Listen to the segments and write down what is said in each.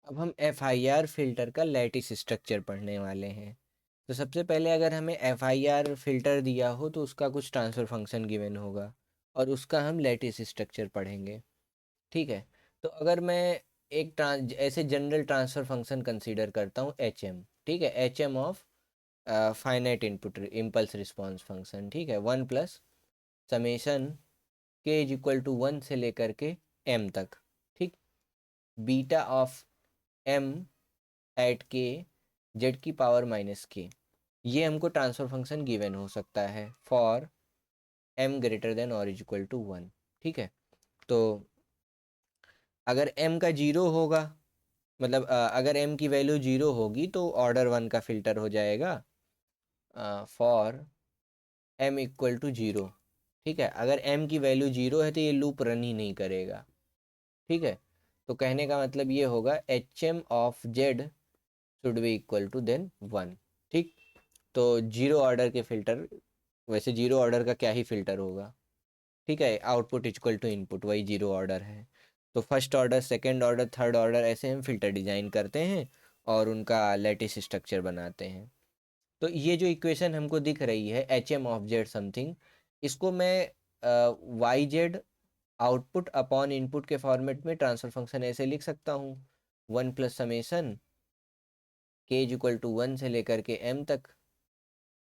अब हम FIR filter का लैटिस स्ट्रक्चर पढ़ने वाले हैं। तो सबसे पहले अगर हमें FIR फ़िल्टर दिया हो तो उसका कुछ ट्रांसफ़र फ़ंक्शन गिवन होगा और उसका हम लैटिस स्ट्रक्चर पढ़ेंगे, ठीक है। तो अगर मैं एक ऐसे जनरल ट्रांसफ़र फ़ंक्शन कंसीडर करता हूँ HM, ठीक है, HM of finite input impulse response function, ठीक है, 1 plus summation k is equal to 1 से लेकर के m तक, ठीक, beta of m at k Z की पावर माइनस k, ये हमको ट्रांसफर फंक्शन गिवन हो सकता है फॉर m ग्रेटर देन और इज इक्वल टू 1, ठीक है। तो अगर m का जीरो होगा, मतलब अगर m की वैल्यू जीरो होगी तो ऑर्डर 1 का फिल्टर हो जाएगा for m equal to zero, ठीक है। अगर m की वैल्यू जीरो है तो ये लूप रन ही नहीं करेगा, ठीक है। तो कहने का मतलब ये होगा HM of Z should be equal to then 1, ठीक। तो जीरो ऑर्डर के फिल्टर, वैसे जीरो ऑर्डर का क्या ही फिल्टर होगा, ठीक है, आउटपुट इक्वल टू इनपुट, वही जीरो ऑर्डर है। तो first order, second order, third order, ऐसे हम फिल्टर डिज़ाइन करते हैं और उनका लैटिस स्ट्रक्चर बनाते हैं। तो ये जो इक्वेशन हमको दिख रही है HM ऑफ जेड समथिंग, इसको मैं Y Z output upon input के फॉर्मेट में ट्रांसफर फंक्शन ऐसे लिख सकता हूँ, 1 plus summation k is equal to 1 से लेकर के m तक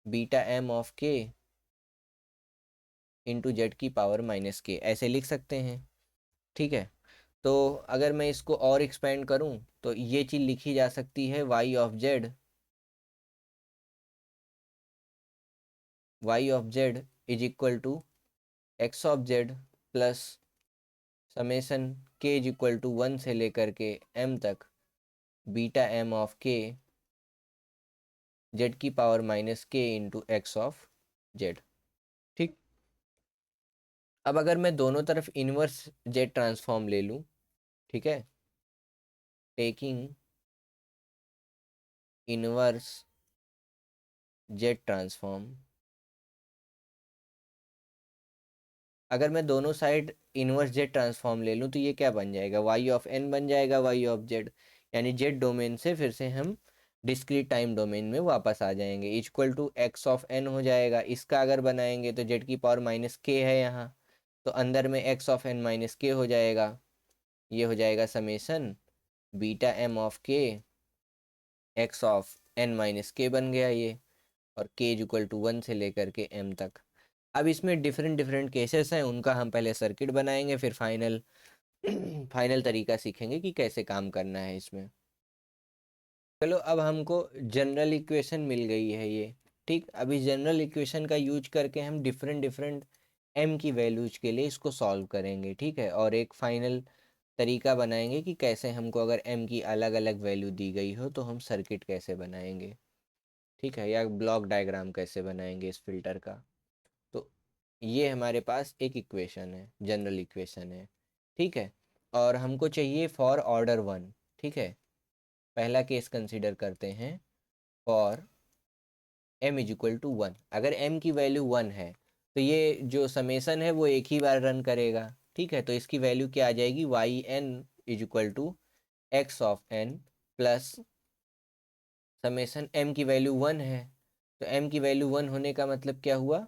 beta m of k into Z की पावर माइनस k, ऐसे लिख सकते हैं, ठीक है। तो अगर मैं इसको और एक्सपेंड करूं तो ये चीज़ लिखी जा सकती है y of Z is equal to x of Z plus summation k is equal to 1 से लेकर के m तक beta m of k Z की power minus k into x of Z, ठीक। अब अगर मैं दोनों तरफ इन्वर्स जेड ट्रांसफॉर्म ले लूँ, ठीक है, टेकिंग इन्वर्स जेड ट्रांसफॉर्म, अगर मैं दोनों साइड इन्वर्स जेड ट्रांसफॉर्म ले लूँ तो ये क्या बन जाएगा, y ऑफ n बन जाएगा, y ऑफ जेड, यानी जेड डोमेन से फिर से हम डिस्क्रीट टाइम डोमेन में वापस आ जाएंगे, equal to x of n हो जाएगा। इसका अगर बनाएंगे तो जेड की पावर माइनस k है यहाँ, तो अंदर में x of n minus k हो जाएगा, ये हो जाएगा summation beta m of k x of n minus k बन गया ये, और k इक्वल टू 1 से लेकर के m तक। अब इसमें डिफरेंट डिफरेंट केसेस हैं, उनका हम पहले सर्किट बनाएंगे, फिर फाइनल फाइनल तरीका सीखेंगे कि कैसे काम करना है इसमें। चलो, अब हमको जनरल इक्वेशन मिल गई है ये, ठीक। अभी जनरल इक्वेशन का यूज करके हम डिफरेंट डिफरेंट m की वैल्यूज के लिए इसको सॉल्व करेंगे, ठीक है, और एक फाइनल तरीका बनाएंगे कि कैसे हमको अगर m की अलग अलग वैल्यू दी गई हो तो हम सर्किट कैसे बनाएंगे, ठीक है, या ब्लॉक डायग्राम कैसे बनाएंगे इस फिल्टर का। तो ये हमारे पास एक इक्वेशन है, जनरल इक्वेशन है, ठीक है। और हमको चाहिए फॉर ऑर्डर 1, ठीक है। पहला केस कंसीडर करते हैं for m is equal to 1। अगर m की वैल्यू 1 है तो ये जो समेसन है वो एक ही बार रन करेगा, ठीक है। तो इसकी वैल्यू क्या आ जाएगी, Y N is equal to X of n plus summation m की वैल्यू 1 है, तो m की वैल्यू 1 होने का मतलब क्या हुआ,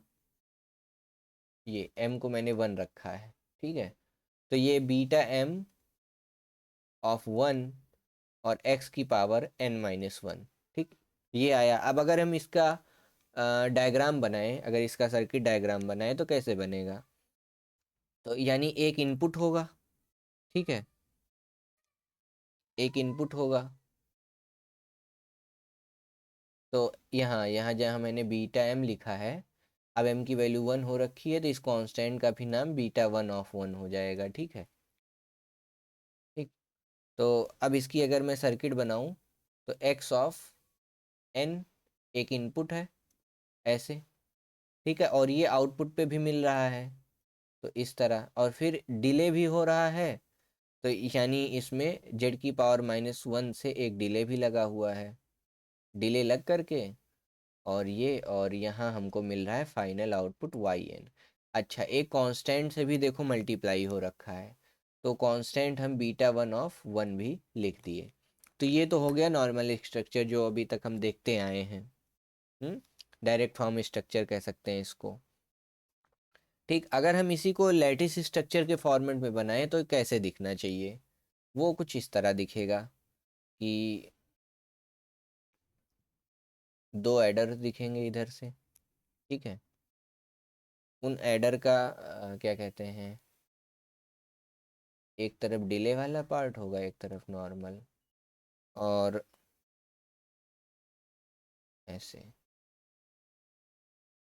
ये m को मैंने 1 रखा है, ठीक है। तो ये बीटा m ऑफ 1 और x की पावर n माइनस 1, ठीक, ये आया। अब अगर हम इसका डायग्राम बनाएं, अगर इसका सर्किट डायग्राम बनाएं तो कैसे बनेगा, तो यानी एक इनपुट होगा, ठीक है, एक इनपुट होगा। तो यहाँ यहाँ जहाँ मैंने बीटा m लिखा है, अब m की वैल्यू 1 हो रखी है तो इस कांस्टेंट का भी नाम बीटा 1 ऑफ 1 हो जाएगा, ठीक है, ठीक। तो अब इसकी अगर मैं सर्किट बनाऊं तो x ऑफ n एक इनपुट है ऐसे, ठीक है, और ये आउटपुट पे भी मिल रहा है तो इस तरह, और फिर डिले भी हो रहा है, तो यानी इसमें जेड की पावर माइनस 1 से एक डिले भी लगा हुआ है, डिले लग करके, और यहाँ हमको मिल रहा है फाइनल आउटपुट वाई एन। अच्छा, एक कांस्टेंट से भी देखो मल्टीप्लाई हो रखा है, तो कांस्टेंट हम बीटा 1 ऑफ 1 भी लिख दिए। तो ये तो हो गया नॉर्मल स्ट्रक्चर जो अभी तक हम देखते आए हैं। डायरेक्ट फॉर्म स्ट्रक्चर कह सकते हैं इसको। ठीक, अगर हम इसी को लैटिस स्ट्रक्चर के फॉर्मेट में बनाएं तो कैसे दिखना चाहिए? वो कुछ इस तरह दिखेगा कि दो एडर दिखेंगे इधर से। ठीक है, उन एडर का क्या कहते हैं, एक तरफ डिले वाला पार्ट होगा, एक तरफ नॉर्मल, और ऐसे।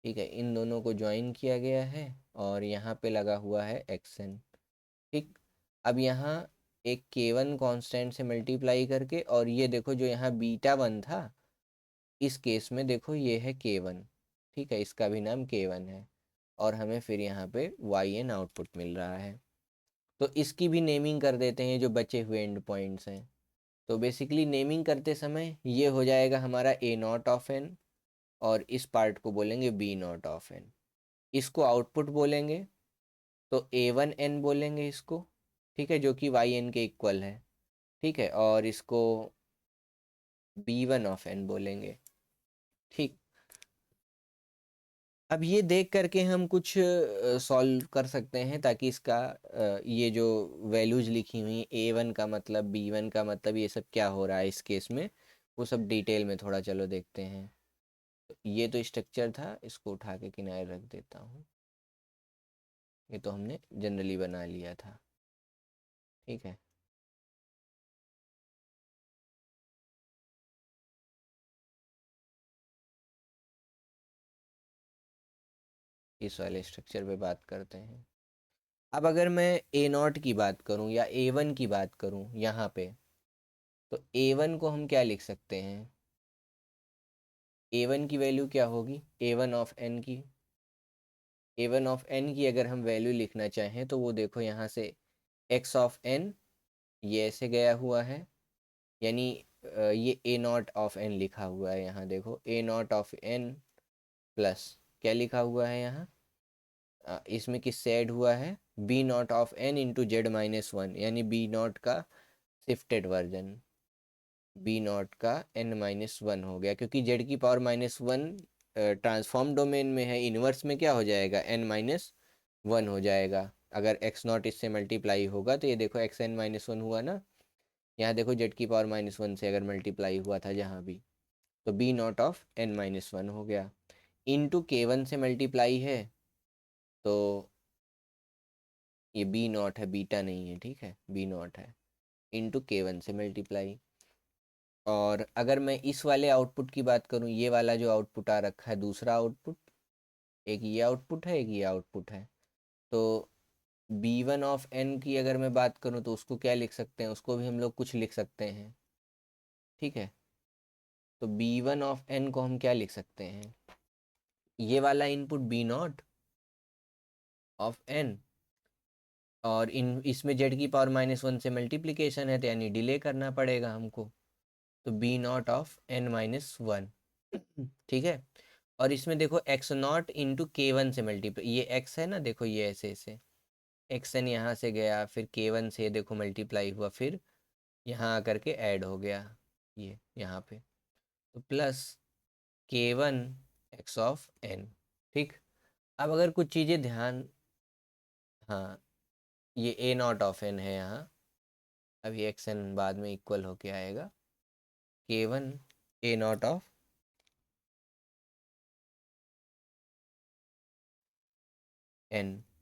ठीक है, इन दोनों को ज्वाइन किया गया है और यहाँ पे लगा हुआ है एक्सन। ठीक, अब यहाँ एक k1 कांस्टेंट से मल्टीप्लाई करके, और ये देखो जो यहाँ बीटा 1 था, इस केस में देखो ये है k1। ठीक है, इसका भी नाम k1 है, और हमें फिर यहाँ पे yn आउटपुट मिल रहा है। तो इसकी भी नेमिंग कर देते हैं जो बचे हुए एंड पॉइंट्स हैं। तो बेसिकली नेमिंग करते समय ये हो जाएगा हमारा a0 और इस पार्ट को बोलेंगे b0। इसको आउटपुट बोलेंगे तो a1n बोलेंगे इसको। ठीक है, जो कि yn के इक्वल है। ठीक है, और इसको b1 बोलेंगे। ठीक, अब ये देख करके हम कुछ सॉल्व कर सकते हैं, ताकि इसका ये जो वैल्यूज लिखी हुई a1 का मतलब, b1 का मतलब, ये सब क्या हो रहा है इस केस में, वो सब डिटेल में थोड़ा चलो देखते हैं। तो ये तो स्ट्रक्चर था, इसको उठा के किनारे रख देता हूँ। ये तो हमने जनरली बना लिया था। ठीक है, इस वाले स्ट्रक्चर पे बात करते हैं। अब अगर मैं a0 की बात करूं या a1 की बात करूं यहाँ पे, तो a1 को हम क्या लिख सकते हैं? a1 की वैल्यू क्या होगी a1 की? a1 की अगर हम वैल्यू लिखना चाहें तो वो देखो यहाँ से x ये ऐसे गया हुआ है, यानी ये a0 लिखा हुआ है यहाँ, देखो a0 प्लस क्या लिखा हुआ है यहाँ, इसमें किससे ऐड हुआ है, b0 इंटू z-1, यानी b0 का शिफ्टेड वर्जन, b0 का n-1 हो गया, क्योंकि z⁻⁻1 ट्रांसफॉर्म डोमेन में है, इन्वर्स में क्या हो जाएगा, n-1 हो जाएगा। अगर x0 इससे मल्टीप्लाई होगा तो ये देखो xn-1 हुआ ना, यहाँ देखो z⁻⁻1 से अगर मल्टीप्लाई हुआ था जहाँ भी, तो b0 हो गया। इनटू k1 से मल्टीप्लाई है तो ये b0 है, बीटा नहीं है। ठीक है, b0 है, इनटू k1 से मल्टीप्लाई। और अगर मैं इस वाले आउटपुट की बात करूं, ये वाला जो आउटपुट आ रखा है, दूसरा आउटपुट, एक ये आउटपुट है, एक ये आउटपुट है, तो b1 की अगर मैं बात करूं तो उसको क्या लिख सकते हैं, उसको भी हम लोग कुछ लिख सकते हैं। ठीक है, तो b1 को हम क्या लिख सकते हैं, ये वाला इनपुट b0 और इन इसमें z⁻⁻1 से मल्टीप्लिकेशन है, तो यानी डिले करना पड़ेगा हमको, तो b0 ठीक है, और इसमें देखो x0 इंटू k1 से मल्टीप्लाई, ये x है ना, देखो ये ऐसे ऐसे xn यहाँ से गया, फिर k1 से देखो मल्टीप्लाई हुआ, फिर यहाँ आकर के ऐड हो गया ये यहाँ पे, तो प्लस k1 x। ठीक, अब अगर कुछ चीज़ें ध्यान, हाँ, ये a0 है यहाँ, अभी xn बाद में इक्वल होके आएगा k1 a0।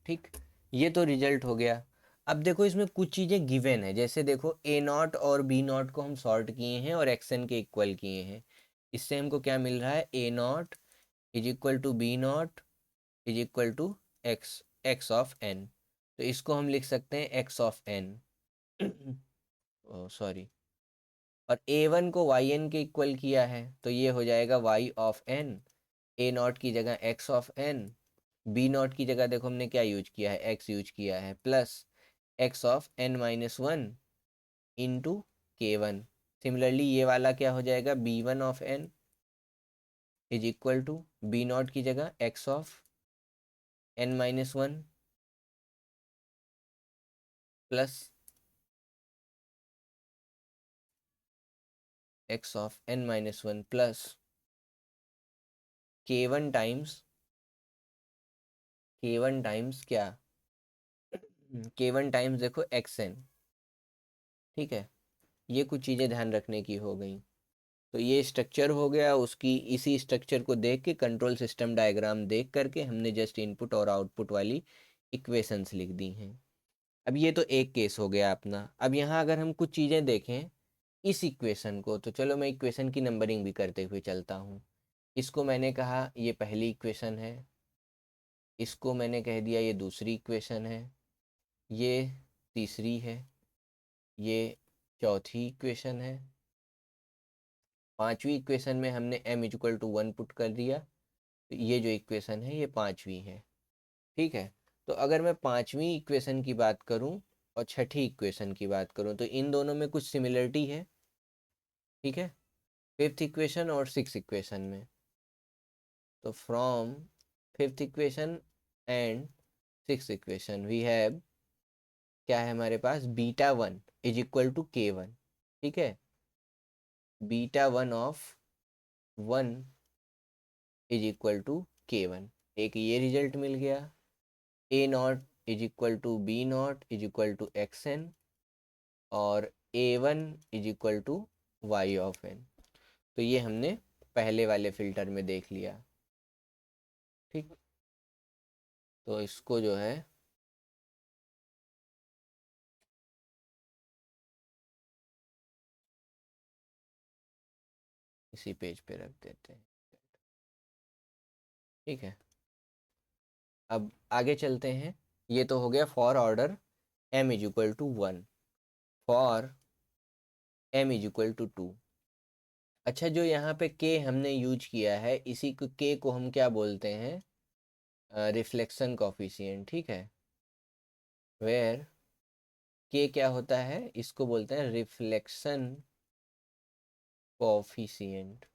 ठीक, ये तो रिजल्ट हो गया। अब देखो इसमें कुछ चीज़ें गिवन है, जैसे देखो a0 और b0 को हम सॉर्ट किए हैं और xn के इक्वल किए हैं। इससे हमको क्या मिल रहा है, a0 is equal to b0 is equal to x। तो इसको हम लिख सकते हैं x। ओ सॉरी, और a1 को yn के इक्वल किया है, तो ये हो जाएगा y। a0 की जगह x। b0 की जगह देखो हमने क्या यूज किया है, x यूज किया है, plus x into k1। Similarly ये वाला क्या हो जाएगा, b1 is equal to b0 की जगह x plus X of N minus one plus k1 times क्या, k1 टाइम्स देखो एक्स एन, ठीक है। ये कुछ चीज़ें ध्यान रखने की हो गई। तो ये स्ट्रक्चर हो गया, उसकी इसी स्ट्रक्चर को देख के कंट्रोल सिस्टम डायग्राम देख करके हमने जस्ट इनपुट और आउटपुट वाली इक्वेशंस लिख दी हैं। अब ये तो एक केस हो गया अपना। अब यहाँ अगर हम कुछ चीज़ें देखें इस इक्वेशन को, तो चलो मैं इक्वेशन की नंबरिंग भी करते हुए चलता हूँ। इसको मैंने कहा ये पहली इक्वेशन है, इसको मैंने कह दिया ये दूसरी इक्वेशन है, ये तीसरी है, ये चौथी इक्वेशन है, पांचवी इक्वेशन में हमने m इक्वल टू 1 पुट कर दिया, तो ये जो इक्वेशन है ये पांचवी है, ठीक है। तो अगर मैं पांचवी इक्वेशन की बात करूं और छठी इक्वेशन की बात करूं तो इन दोनों में कुछ सिमिलरिटी है, ठीक है, फिफ्थ इक्वेशन और सिक्स इक्वेशन में। तो from fifth equation and six equation we have, क्या है हमारे पास, beta one is equal to K one, ठीक है। Beta one of one is equal to K one, एक ये रिजल्ट मिल गया। A not is equal to B not is equal to X N, और A one is equal to Y of N. तो ये हमने पहले वाले फिल्टर में देख लिया, ठीक। तो इसको जो है इसी पेज पे रख देते हैं, ठीक है। अब आगे चलते हैं। ये तो हो गया for order m is equal to one, for m is equal to two. अच्छा, जो यहाँ पे k हमने यूज किया है, इसी को k को हम क्या बोलते हैं, रिफ्लेक्शन कॉफिशिएंट, ठीक है। वेयर k क्या होता है, इसको बोलते हैं रिफ्लेक्शन कॉफिशिएंट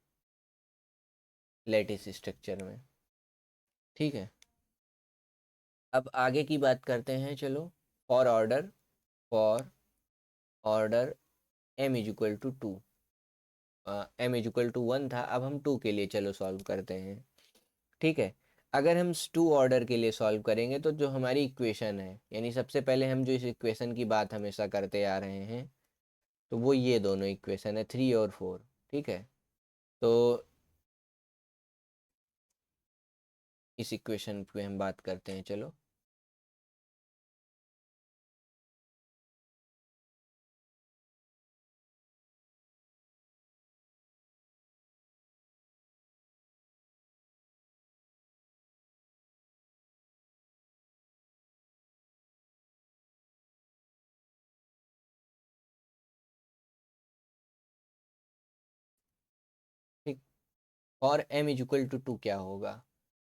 लैटिस स्ट्रक्चर में, ठीक है। अब आगे की बात करते हैं, चलो। For order m is equal to two, m is equal to one था, अब हम टू के लिए चलो सॉल्व करते हैं, ठीक है। अगर हम टू ऑर्डर के लिए सॉल्व करेंगे तो जो हमारी इक्वेशन है, यानी सबसे पहले हम जो इस इक्वेशन की बात हमेशा करते आ रहे हैं, तो वो ये दोनों इक्वेशन है थ्री और फोर, ठीक है। तो इस इक्वेशन पे हम बात करते हैं, चलो। ठीक। और m is equal to two क्या होगा,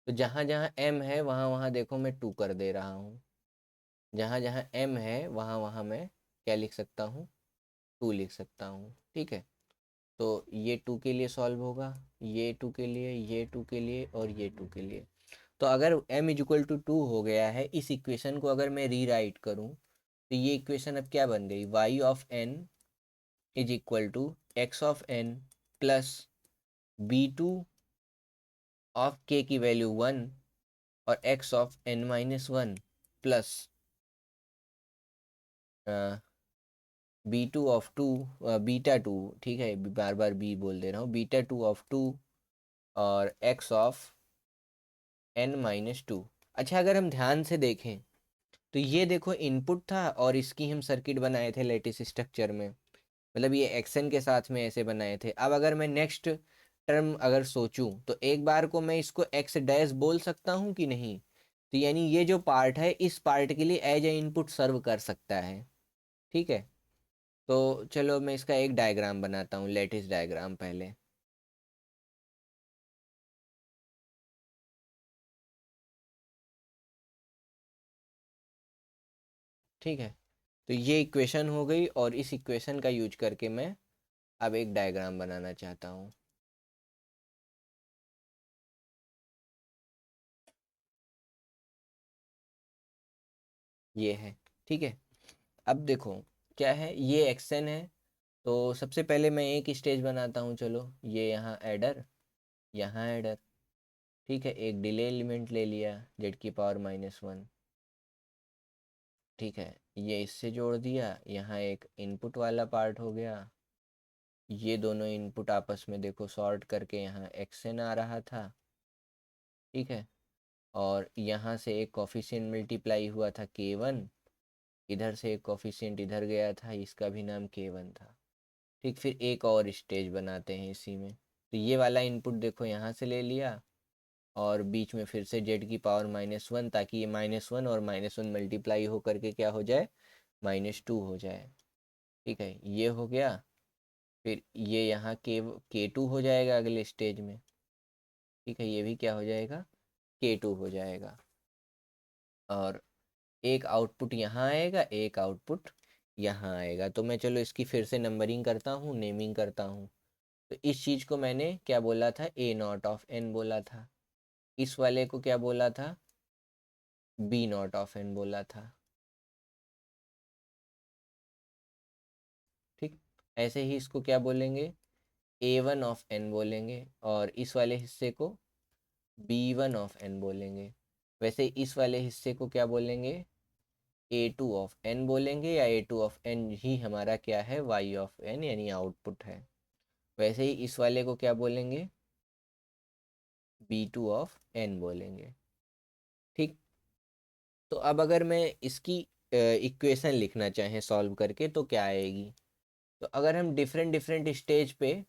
तो जहाँ जहाँ m है वहाँ वहाँ देखो मैं टू कर दे रहा हूँ, जहाँ जहाँ m है वहाँ वहाँ मैं क्या लिख सकता हूँ, टू लिख सकता हूँ, ठीक है। तो ये टू के लिए सॉल्व होगा, ये टू के लिए, ये टू के लिए और ये टू के लिए। तो अगर m is equal to two हो गया है, इस इक्वेशन को अगर मैं रीराइट करूँ तो ये इक्वेशन अब क्या बन गई, y of n is equal to X of n plus B two of k की वैल्यू वन और x of n minus one plus B two of two, beta two, ठीक है, बार बार बी बोल दे रहा हूँ, बीटा टू ऑफ टू और x of n minus two. अच्छा, अगर हम ध्यान से देखें तो ये देखो इनपुट था और इसकी हम सर्किट बनाए थे लेटिस स्ट्रक्चर में, मतलब ये एक्सन के साथ में ऐसे बनाए थे। अब अगर मैं नेक्स्ट टर्म अगर सोचूं तो एक बार को मैं इसको एक्स डैश बोल सकता हूं कि नहीं, तो यानी ये जो पार्ट है इस पार्ट के लिए एज ए इनपुट सर्व कर सकता है, ठीक है। तो चलो मैं इसका एक डायग्राम बनाता हूँ, लेटिस डायग्राम पहले, ठीक है। तो ये इक्वेशन हो गई और इस इक्वेशन का यूज करके मैं अब एक डायग्राम बनाना चाहता हूँ, ये है, ठीक है। अब देखो क्या है, ये एक्सन है तो सबसे पहले मैं एक स्टेज बनाता हूँ, चलो ये यहाँ एडर, ठीक है, एक डिले एलिमेंट ले लिया z⁻⁻1, ठीक है, ये इससे जोड़ दिया, यहाँ एक इनपुट वाला पार्ट हो गया, ये दोनों इनपुट आपस में देखो सॉर्ट करके यहाँ xn आ रहा था, ठीक है, और यहाँ से एक कॉफिशिएंट मल्टीप्लाई हुआ था k1, इधर से एक कॉफिशिएंट इधर गया था, इसका भी नाम k1 था, ठीक। फिर एक और स्टेज बनाते हैं इसी में, तो ये वाला इनपुट देखो यहाँ से ले लिया, और बीच में फिर से z⁻⁻1, ताकि ये -1 और -1 मल्टीप्लाई हो करके क्या हो जाए, -2 हो जाए, ठीक है, ये हो गया। फिर ये यहाँ k2 हो जाएगा अगले स्टेज में, ठीक है, ये भी क्या हो जाएगा, k2 हो जाएगा, और एक आउटपुट यहाँ आएगा, एक आउटपुट यहाँ आएगा। तो मैं चलो इसकी फिर से नंबरिंग करता हूँ, नेमिंग करता हूँ। तो इस चीज़ को मैंने क्या बोला था, a0 बोला था, इस वाले को क्या बोला था, b0 बोला था, ठीक। ऐसे ही इसको क्या बोलेंगे, a1 बोलेंगे, और इस वाले हिस्से को b1 बोलेंगे। वैसे इस वाले हिस्से को क्या बोलेंगे, a2 बोलेंगे, या a2 ही हमारा क्या है, y यानी आउटपुट है। वैसे ही इस वाले को क्या बोलेंगे, b2 बोलेंगे, ठीक। तो अब अगर मैं इसकी इक्वेशन लिखना चाहें सॉल्व करके तो क्या आएगी, तो अगर हम डिफरेंट डिफरेंट स्टेज पे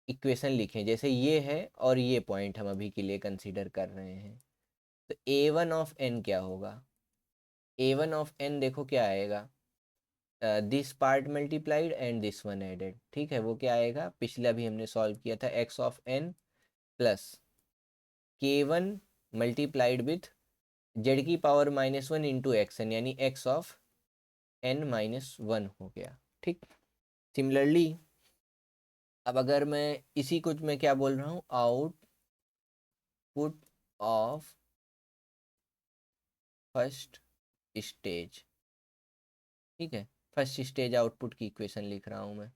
इक्वेशन लिखें, जैसे ये है और ये पॉइंट हम अभी के लिए कंसीडर कर रहे हैं, तो a1 क्या होगा, a1 देखो क्या आएगा, this part multiplied and this one added, ठीक है, वो क्या आएगा, पिछला भी हमने सॉल्व किया था, x plus k1 multiplied with z⁻⁻1 into X N, यानी x(n−1) हो गया, ठीक। सिमिलरली अब अगर मैं इसी कुछ में क्या बोल रहा हूँ, आउटपुट ऑफ फर्स्ट स्टेज, ठीक है, फर्स्ट स्टेज आउटपुट की इक्वेशन लिख रहा हूँ मैं।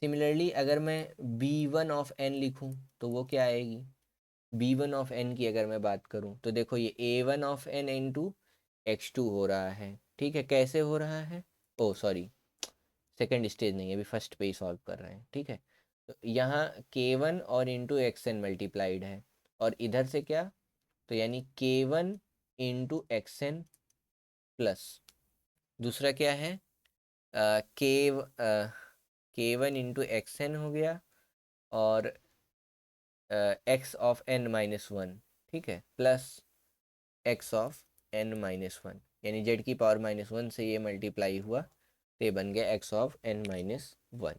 सिमिलरली अगर मैं b1 लिखूँ तो वो क्या आएगी, b1 की अगर मैं बात करूँ तो देखो ये a1 इंटू x2 हो रहा है, ठीक है, कैसे हो रहा है, ओ सॉरी, सेकेंड स्टेज नहीं, अभी फर्स्ट पे ही सॉल्व कर रहे हैं, ठीक है। तो यहाँ k1 और इंटू xn मल्टीप्लाइड है, और इधर से क्या, तो यानी k1 into X N plus दूसरा क्या है, k1 इंटू एक्स एन हो गया, और x(n−1), ठीक है, प्लस x(n−1), यानी z⁻⁻1 से ये मल्टीप्लाई हुआ तो ये बन गया x(n−1).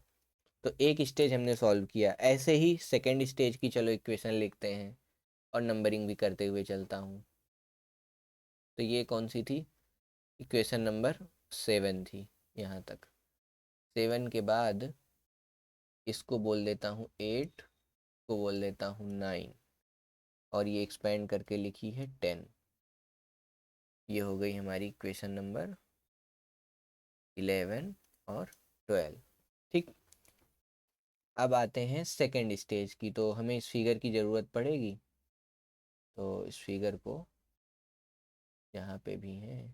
तो एक स्टेज हमने सॉल्व किया। ऐसे ही सेकेंड स्टेज की चलो इक्वेशन लिखते हैं और नंबरिंग भी करते हुए चलता हूँ। तो ये कौन सी थी, इक्वेशन नंबर 7 थी, यहाँ तक 7 के बाद इसको बोल देता हूँ 8, को बोल देता हूँ 9, और ये एक्सपेंड करके लिखी है 10। ये हो गई हमारी इक्वेशन नंबर 11 और 12, ठीक। अब आते हैं सेकेंड स्टेज की, तो हमें इस फिगर की ज़रूरत पड़ेगी, तो इस फिगर को यहाँ पे भी है,